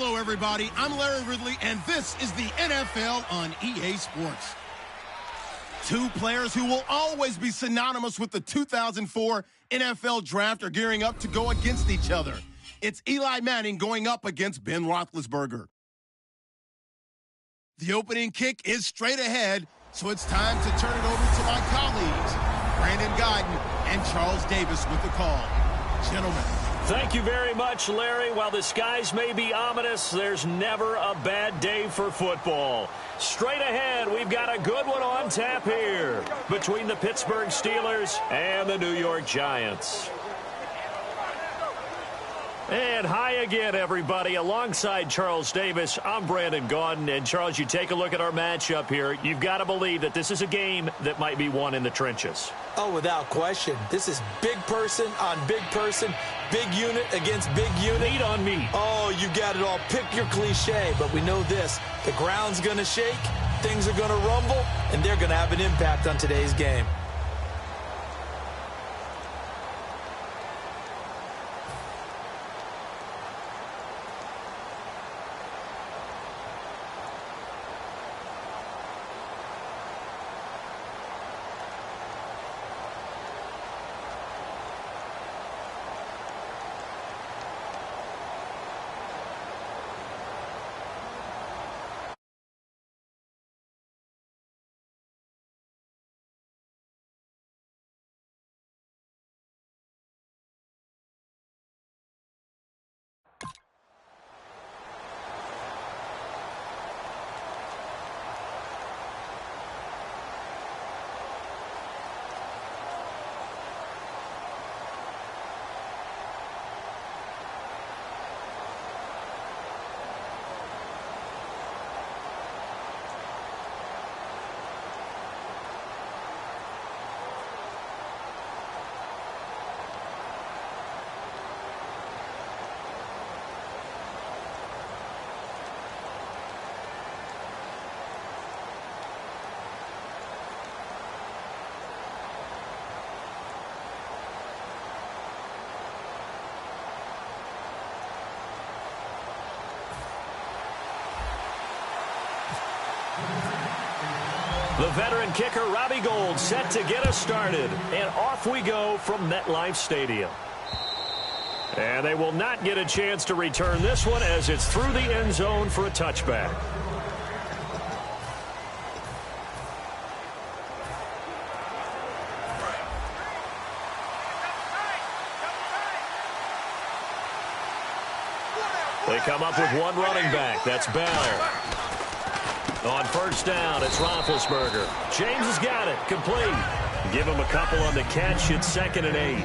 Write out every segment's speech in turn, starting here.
Hello, everybody. I'm Larry Ridley, and this is the NFL on EA Sports. Two players who will always be synonymous with the 2004 NFL Draft are gearing up to go against each other. It's Eli Manning going up against Ben Roethlisberger. The opening kick is straight ahead, so it's time to turn it over to my colleagues, Brandon Guyton and Charles Davis with the call. Gentlemen. Thank you very much, Larry. While the skies may be ominous, there's never a bad day for football. Straight ahead, we've got a good one on tap here between the Pittsburgh Steelers and the New York Giants. And hi again, everybody. Alongside Charles Davis, I'm Brandon Guyton. And, Charles, you take a look at our matchup here. You've got to believe that this is a game that might be won in the trenches. Oh, without question. This is big person on big person, big unit against big unit. Meat on meat. Oh, you got it all. Pick your cliche, but we know this. The ground's going to shake, things are going to rumble, and they're going to have an impact on today's game. The veteran kicker, Robbie Gould, set to get us started. And off we go from MetLife Stadium. And they will not get a chance to return this one as it's through the end zone for a touchback. They come up with one running back. That's Bell. On first down, it's Roethlisberger. James has got it. Complete. Give him a couple on the catch. It's 2nd and 8.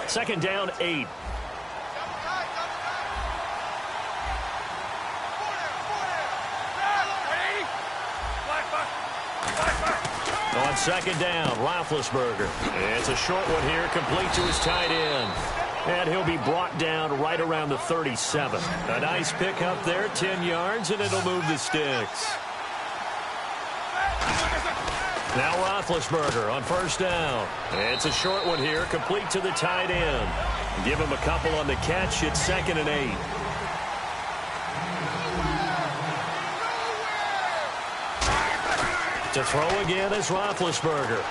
2nd down, 8. On 2nd down, Roethlisberger. It's a short one here, complete to his tight end. And he'll be brought down right around the 37. A nice pick up there, 10 yards, and it'll move the sticks. Now Roethlisberger on first down. It's a short one here, complete to the tight end. Give him a couple on the catch. It's 2nd and 8. To throw again is Roethlisberger.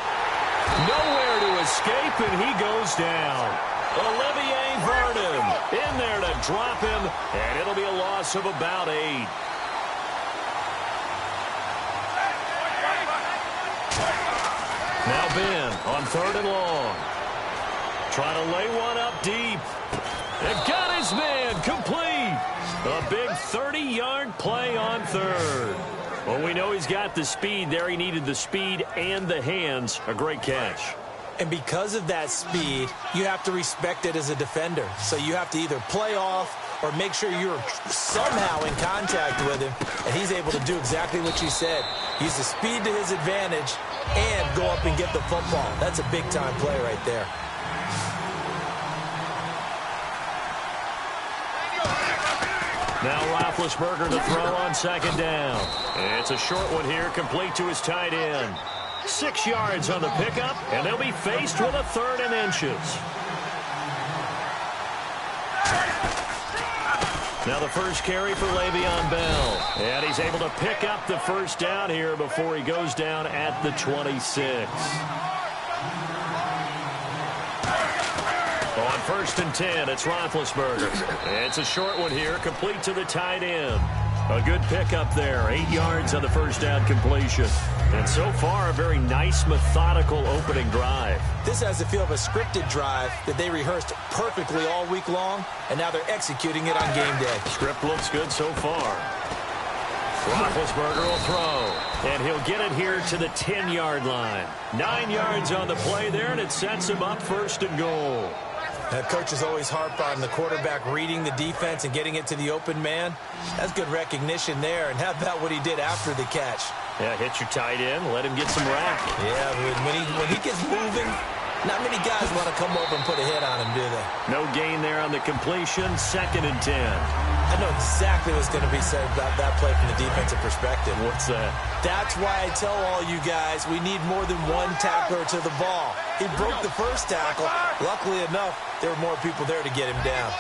Nowhere to escape, and he goes down. Olivier Vernon in there to drop him, and it'll be a loss of about 8. Now Ben on 3rd and long. Trying to lay one up deep. They've got his man complete. A big 30-yard play on 3rd. Well, we know he's got the speed there. He needed the speed and the hands. A great catch. And because of that speed, you have to respect it as a defender. So you have to either play off or make sure you're somehow in contact with him. And he's able to do exactly what you said. Use the speed to his advantage and go up and get the football. That's a big-time play right there. Now Roethlisberger to throw on 2nd down. It's a short one here, complete to his tight end. 6 yards on the pickup, and they'll be faced with a 3rd and inches. Now the first carry for Le'Veon Bell. And he's able to pick up the first down here before he goes down at the 26. On 1st and 10, it's Roethlisberger. It's a short one here, complete to the tight end. A good pickup there, 8 yards on the first down completion. And so far, a very nice, methodical opening drive. This has the feel of a scripted drive that they rehearsed perfectly all week long, and now they're executing it on game day. Script looks good so far. Roethlisberger will throw, and he'll get it here to the 10-yard line. 9 yards on the play there, and it sets him up 1st and goal. Now, coaches always harp on the quarterback reading the defense and getting it to the open man. That's good recognition there. And how about what he did after the catch? Yeah, hit your tight end, let him get some rack. Yeah, when he gets moving, not many guys want to come over and put a hit on him, do they? No gain there on the completion, 2nd and 10. I know exactly what's going to be said about that play from the defensive perspective. What's that? That's why I tell all you guys we need more than one tackler to the ball. He broke the first tackle. Luckily enough, there were more people there to get him down.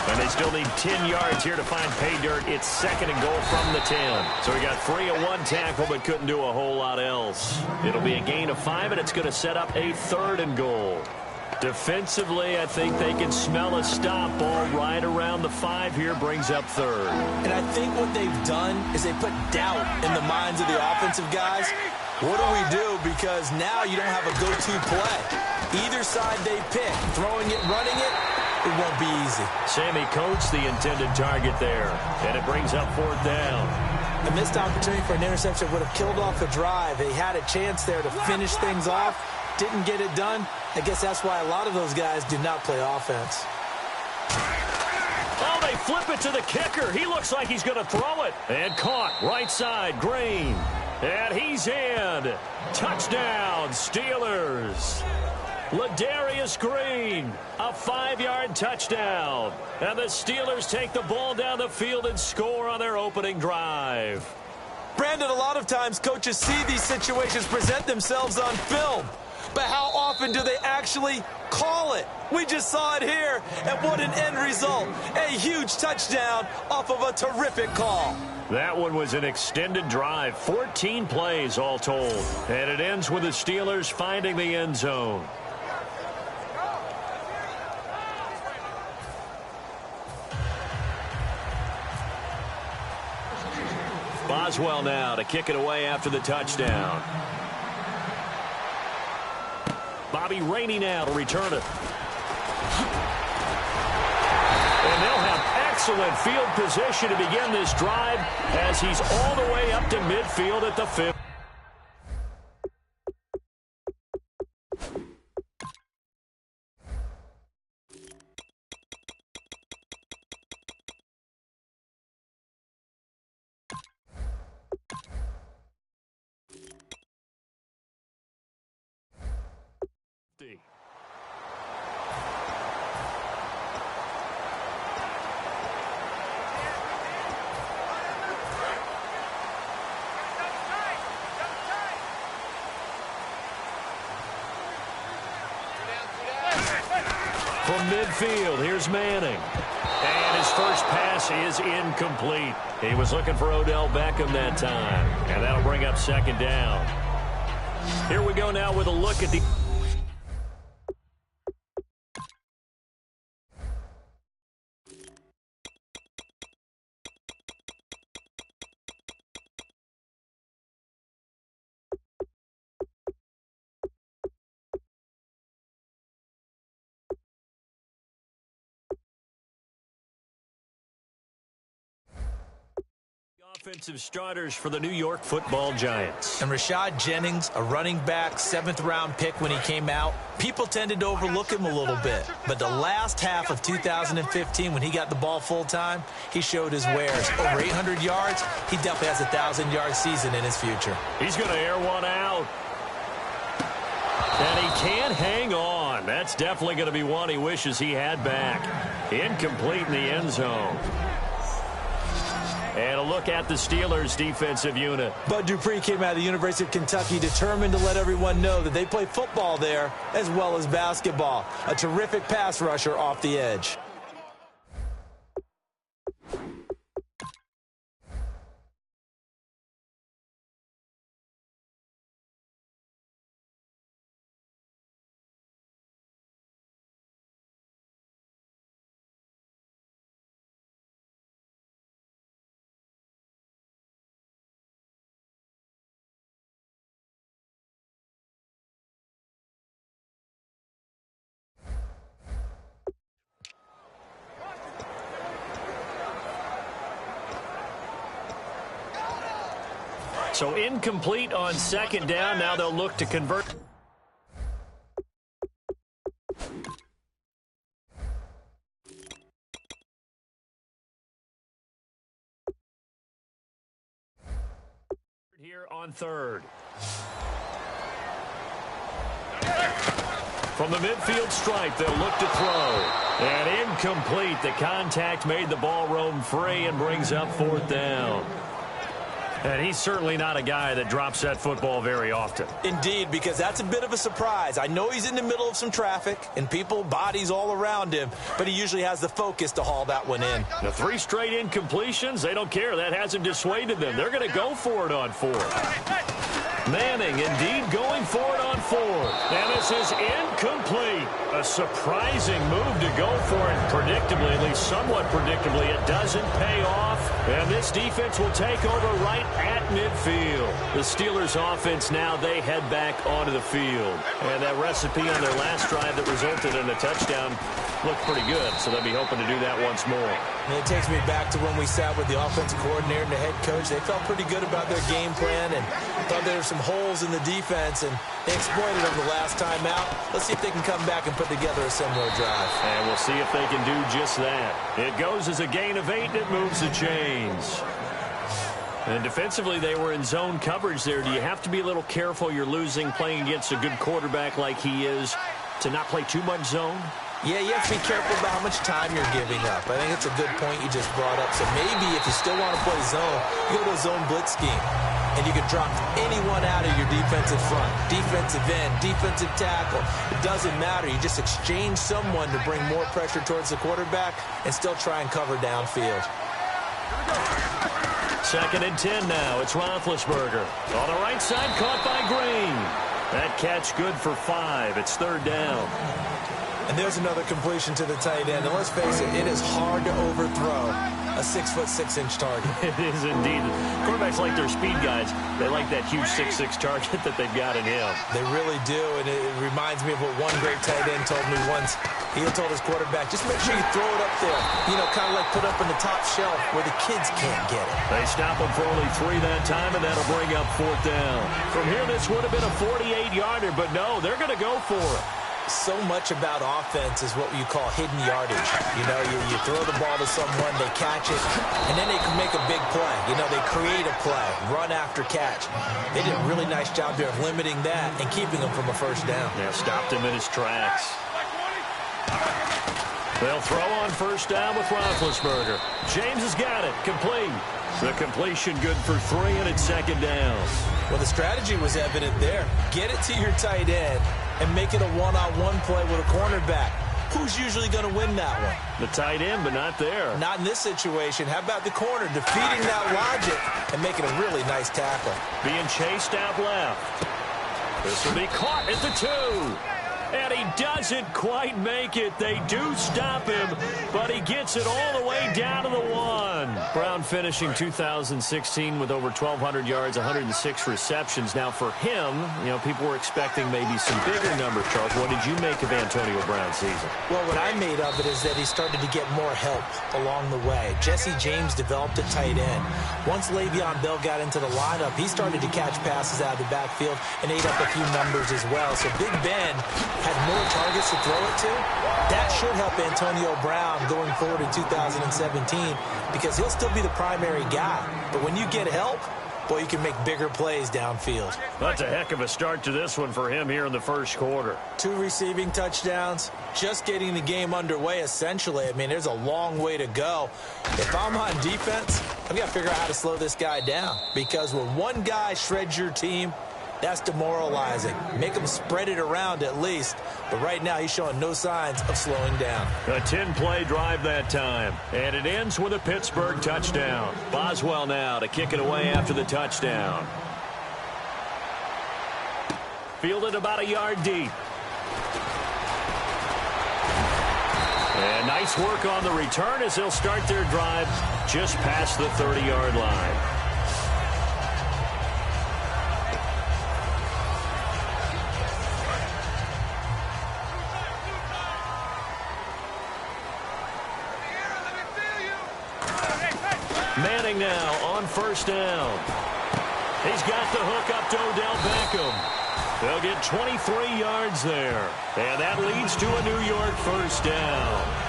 And they still need 10 yards here to find pay dirt. It's 2nd and goal from the 10. So he got 3 on one tackle, but couldn't do a whole lot else. It'll be a gain of 5, and it's going to set up a 3rd and goal. Defensively, I think they can smell a stop. Ball right around the 5 here, brings up 3rd. And I think what they've done is they put doubt in the minds of the offensive guys. What do we do? Because now you don't have a go-to play. Either side they pick, throwing it, running it, it won't be easy. Sammy Coates, the intended target there. And it brings up 4th down. A missed opportunity for an interception would have killed off a drive. They had a chance there to finish things off. Didn't get it done. I guess that's why a lot of those guys do not play offense. Oh, they flip it to the kicker. He looks like he's going to throw it. And caught. Right side, Green. And he's in. Touchdown, Steelers. Ladarius Green, a 5-yard touchdown. And the Steelers take the ball down the field and score on their opening drive. Brandon, a lot of times coaches see these situations present themselves on film. But how often do they actually call it? We just saw it here, and what an end result. A huge touchdown off of a terrific call. That one was an extended drive, 14 plays all told. And it ends with the Steelers finding the end zone. Boswell now to kick it away after the touchdown. Bobby Rainey now to return it. And they'll have excellent field position to begin this drive as he's all the way up to midfield at the 5th. From midfield, here's Manning. And his first pass is incomplete. He was looking for Odell Beckham that time. And that'll bring up 2nd down. Here we go now with a look at the... offensive starters for the New York Football Giants. And Rashad Jennings, a running back, 7th-round pick when he came out. People tended to overlook him a little bit. But the last half of 2015, when he got the ball full-time, he showed his wares. Over 800 yards, he definitely has a 1,000-yard season in his future. He's going to air one out. And he can't hang on. That's definitely going to be one he wishes he had back. Incomplete in the end zone. And a look at the Steelers' defensive unit. Bud Dupree came out of the University of Kentucky determined to let everyone know that they play football there as well as basketball. A terrific pass rusher off the edge. So incomplete on second down. Now they'll look to convert. Here on third. From the midfield stripe, they'll look to throw. And incomplete. The contact made the ball roam free and brings up fourth down. And he's certainly not a guy that drops that football very often. Indeed, because that's a bit of a surprise. I know he's in the middle of some traffic and bodies all around him, but he usually has the focus to haul that one in. The 3 straight incompletions, they don't care. That hasn't dissuaded them. They're going to go for it on fourth. Manning indeed going for it on fourth. And this is incomplete. A surprising move to go for it. Predictably, at least somewhat predictably, it doesn't pay off. And this defense will take over right at midfield. The Steelers offense now, they head back onto the field. And that recipe on their last drive that resulted in a touchdown looked pretty good. So they'll be hoping to do that once more. And it takes me back to when we sat with the offensive coordinator and the head coach. They felt pretty good about their game plan and thought there were some holes in the defense, and they exploited them the last time out. Let's see if they can come back and put together a similar drive. And we'll see if they can do just that. It goes as a gain of 8, and it moves the chains. And defensively, they were in zone coverage there. Do you have to be a little careful? You're losing, playing against a good quarterback like he is, to not play too much zone? Yeah, you have to be careful about how much time you're giving up. I think it's a good point you just brought up. So maybe if you still want to play zone, you go to a zone blitz scheme. And you can drop anyone out of your defensive front, defensive end, defensive tackle. It doesn't matter. You just exchange someone to bring more pressure towards the quarterback and still try and cover downfield. 2nd and 10 now. It's Roethlisberger. On the right side, caught by Green. That catch good for 5. It's 3rd down. And there's another completion to the tight end. And let's face it, it is hard to overthrow a 6'6" target. It is indeed. Quarterbacks like their speed guys. They like that huge 6'6" target that they've got in him. They really do, and it reminds me of what one great tight end told me once. He told his quarterback, just make sure you throw it up there. You know, kind of like put up in the top shelf where the kids can't get it. They stop him for only 3 that time, and that'll bring up 4th down. From here, this would have been a 48-yarder, but no, they're going to go for it. So much about offense is what you call hidden yardage. You know, you throw the ball to someone, they catch it, and then they can make a big play. You know, they create a play, run after catch. They did a really nice job there of limiting that and keeping him from a first down. Yeah, stopped him in his tracks. They'll throw on first down with Roethlisberger. James has got it. Complete. The completion good for 3, and it's 2nd down. Well, the strategy was evident there. Get it to your tight end and make it a one-on-one play with a cornerback. Who's usually going to win that one? The tight end, but not there. Not in this situation. How about the corner defeating that logic and making a really nice tackle? Being chased out left. This will be caught at the 2. And he doesn't quite make it. They do stop him, but he gets it all the way down to the 1. Brown finishing 2016 with over 1,200 yards, 106 receptions. Now for him, you know, people were expecting maybe some bigger numbers, Charles. What did you make of Antonio Brown's season? Well, what I made of it is that he started to get more help along the way. Jesse James developed a tight end. Once Le'Veon Bell got into the lineup, he started to catch passes out of the backfield and ate up a few numbers as well. So Big Ben had more targets to throw it to. That should help Antonio Brown going forward in 2017 because he'll still be the primary guy. But when you get help, boy, you can make bigger plays downfield. That's a heck of a start to this one for him here in the first quarter. 2 receiving touchdowns, just getting the game underway essentially. I mean, there's a long way to go. If I'm on defense, I've got to figure out how to slow this guy down, because when one guy shreds your team, that's demoralizing. Make him spread it around at least. But right now, he's showing no signs of slowing down. A 10-play drive that time. And it ends with a Pittsburgh touchdown. Boswell now to kick it away after the touchdown. Fielded about a yard deep. And nice work on the return as they'll start their drive just past the 30-yard line. Manning now on first down. He's got the hook up to Odell Beckham. They'll get 23 yards there. And that leads to a New York first down.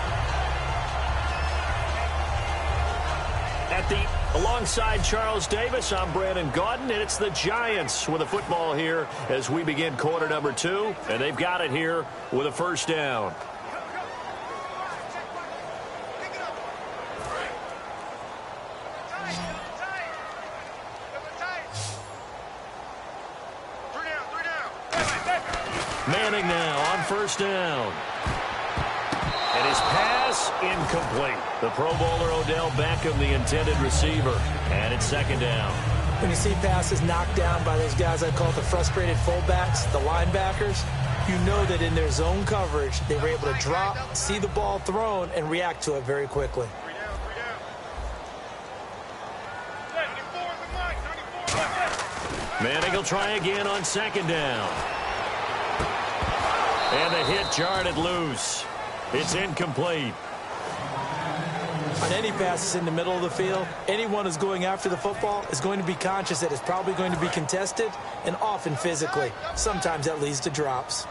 Alongside Charles Davis, I'm Brandon Gaudin, and it's the Giants with a football here as we begin quarter number 2. And they've got it here with a first down. Manning now on first down. And his pass incomplete. The Pro Bowler Odell Beckham, the intended receiver. And it's second down. When you see passes knocked down by those guys I call the frustrated fullbacks, the linebackers, you know that in their zone coverage, they were able to drop, see the ball thrown, and react to it very quickly. Manning will try again on second down. And the hit jarred it loose. It's incomplete. On any passes in the middle of the field, anyone who's going after the football is going to be conscious that it's probably going to be contested, and often physically. Sometimes that leads to drops.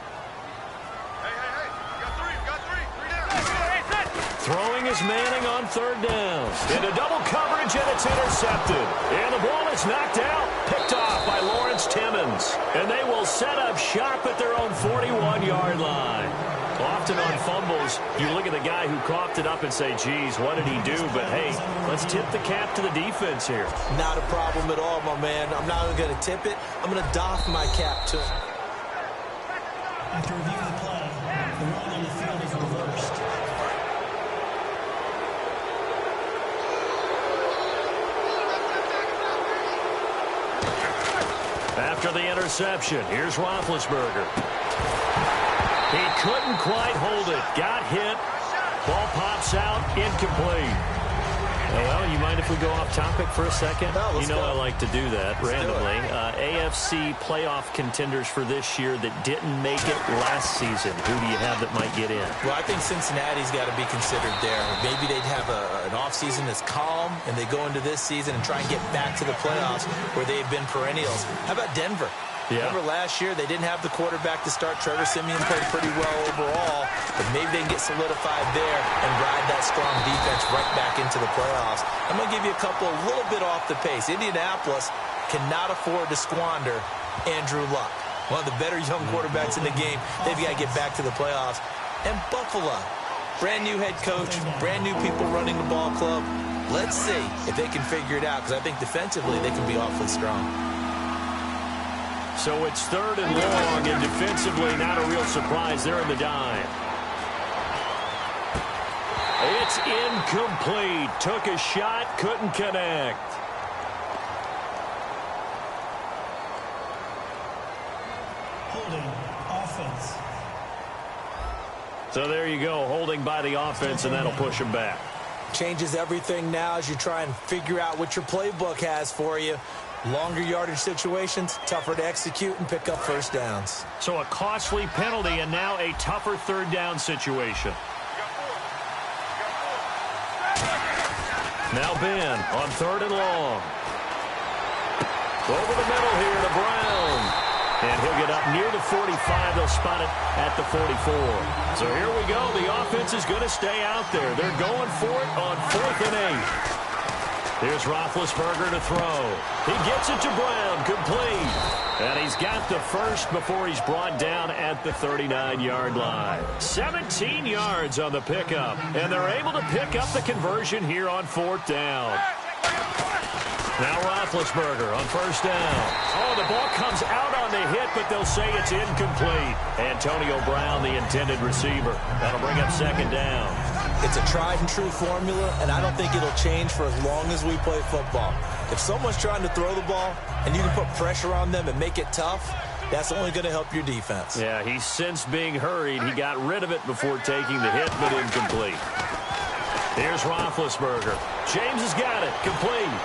Throwing is Manning on third down. Into double coverage, and it's intercepted. And the ball is knocked out, picked off by Lawrence Timmons. And they will set up shop at their own 41-yard line. Often on fumbles, you look at the guy who coughed it up and say, geez, what did he do? But, hey, let's tip the cap to the defense here. Not a problem at all, my man. I'm not even going to tip it. I'm going to doff my cap to him. After reviewing the play, the run on the field is reversed. After the interception, here's Roethlisberger. He couldn't quite hold it. Got hit. Ball pops out. Incomplete. Well, you mind if we go off topic for a second? No, you know go. I like to do that Let's randomly. do AFC playoff contenders for this year that didn't make it last season. Who do you have that might get in? Well, I think Cincinnati's got to be considered there. Maybe they'd have an offseason that's calm, and they go into this season and try and get back to the playoffs where they've been perennials. How about Denver? Yeah. Remember last year, they didn't have the quarterback to start. Trevor Siemian played pretty well overall, but maybe they can get solidified there and ride that strong defense right back into the playoffs. I'm going to give you a couple a little bit off the pace. Indianapolis cannot afford to squander Andrew Luck, one of the better young quarterbacks in the game. They've got to get back to the playoffs. And Buffalo, brand new head coach, brand new people running the ball club. Let's see if they can figure it out, because I think defensively they can be awfully strong. So it's third and long, and defensively not a real surprise. They're in the dime. It's incomplete. Took a shot, couldn't connect. Holding, offense. So there you go, holding by the offense, and that'll push them back. Changes everything now as you try and figure out what your playbook has for you. Longer yardage situations, tougher to execute and pick up first downs. So a costly penalty and now a tougher third down situation. Now Ben on third and long. Over the middle here to Brown. And he'll get up near the 45. They'll spot it at the 44. So here we go. The offense is going to stay out there. They're going for it on 4th and 8. Here's Roethlisberger to throw. He gets it to Brown, complete. And he's got the first before he's brought down at the 39-yard line. 17 yards on the pickup. And they're able to pick up the conversion here on 4th down. Now Roethlisberger on first down. Oh, the ball comes out on the hit, but they'll say it's incomplete. Antonio Brown, the intended receiver. That'll bring up second down. It's a tried-and-true formula, and I don't think it'll change for as long as we play football. If someone's trying to throw the ball and you can put pressure on them and make it tough, that's only going to help your defense. Yeah, he's since being hurried. He got rid of it before taking the hit, but incomplete. Here's Roethlisberger. James has got it. Complete.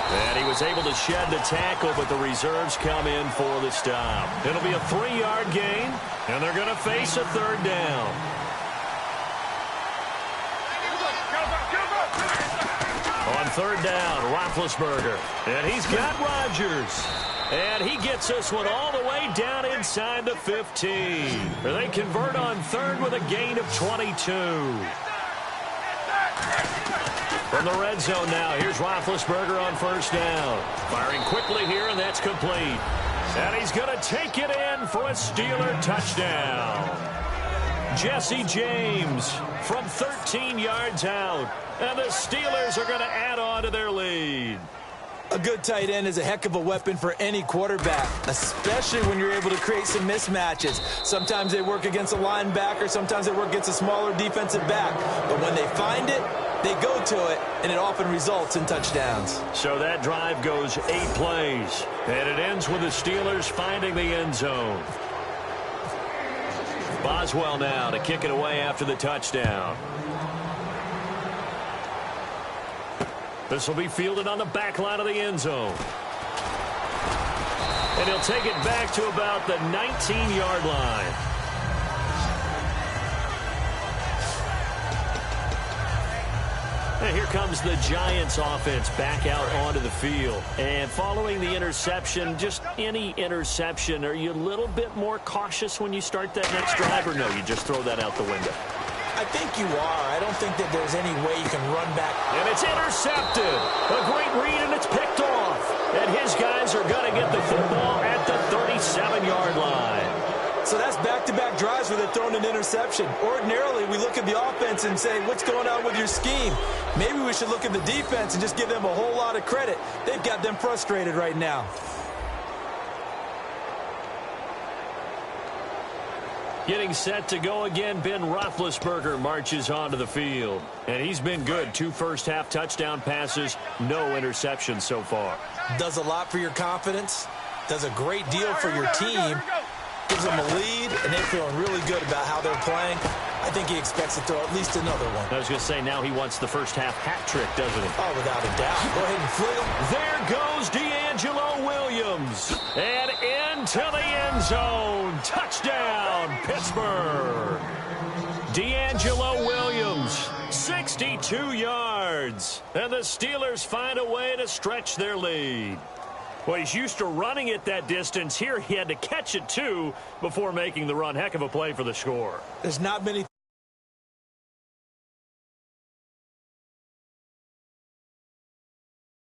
And he was able to shed the tackle, but the reserves come in for the stop. It'll be a 3-yard gain, and they're going to face a third down. On third down, Roethlisberger. And he's got Rodgers. And he gets this one all the way down inside the 15. They convert on third with a gain of 22. From the red zone now, here's Roethlisberger on first down. Firing quickly here, and that's complete. And he's going to take it in for a Steeler touchdown. Jesse James from 13 yards out. And the Steelers are going to add on to their lead. A good tight end is a heck of a weapon for any quarterback, especially when you're able to create some mismatches. Sometimes they work against a linebacker, sometimes they work against a smaller defensive back. But when they find it, they go to it, and it often results in touchdowns. So that drive goes 8 plays, and it ends with the Steelers finding the end zone. Boswell now to kick it away after the touchdown. This will be fielded on the back line of the end zone. And he'll take it back to about the 19-yard line. And here comes the Giants offense back out onto the field. And following the interception, just any interception, are you a little bit more cautious when you start that next drive, or no, you just throw that out the window? I think you are. I don't think that there's any way you can run back. And it's intercepted. A great read, and it's picked off. And his guys are going to get the football at the 37-yard line. So that's back-to-back drives where they're throwing an interception. Ordinarily, we look at the offense and say, what's going on with your scheme? Maybe we should look at the defense and just give them a whole lot of credit. They've got them frustrated right now. Getting set to go again, Ben Roethlisberger marches onto the field. And he's been good. 2 first-half touchdown passes, no interceptions so far. Does a lot for your confidence, does a great deal for your team, gives them a lead, and they're feeling really good about how they're playing. I think he expects to throw at least another one. I was going to say, now he wants the first-half hat trick, doesn't he? Oh, without a doubt. Go ahead and fling him. There goes DeAngelo Williams. And into the end zone. Touchdown, Pittsburgh. DeAngelo Williams, 62 yards. And the Steelers find a way to stretch their lead. Well, he's used to running it that distance. Here he had to catch it, too, before making the run. Heck of a play for the score. There's not many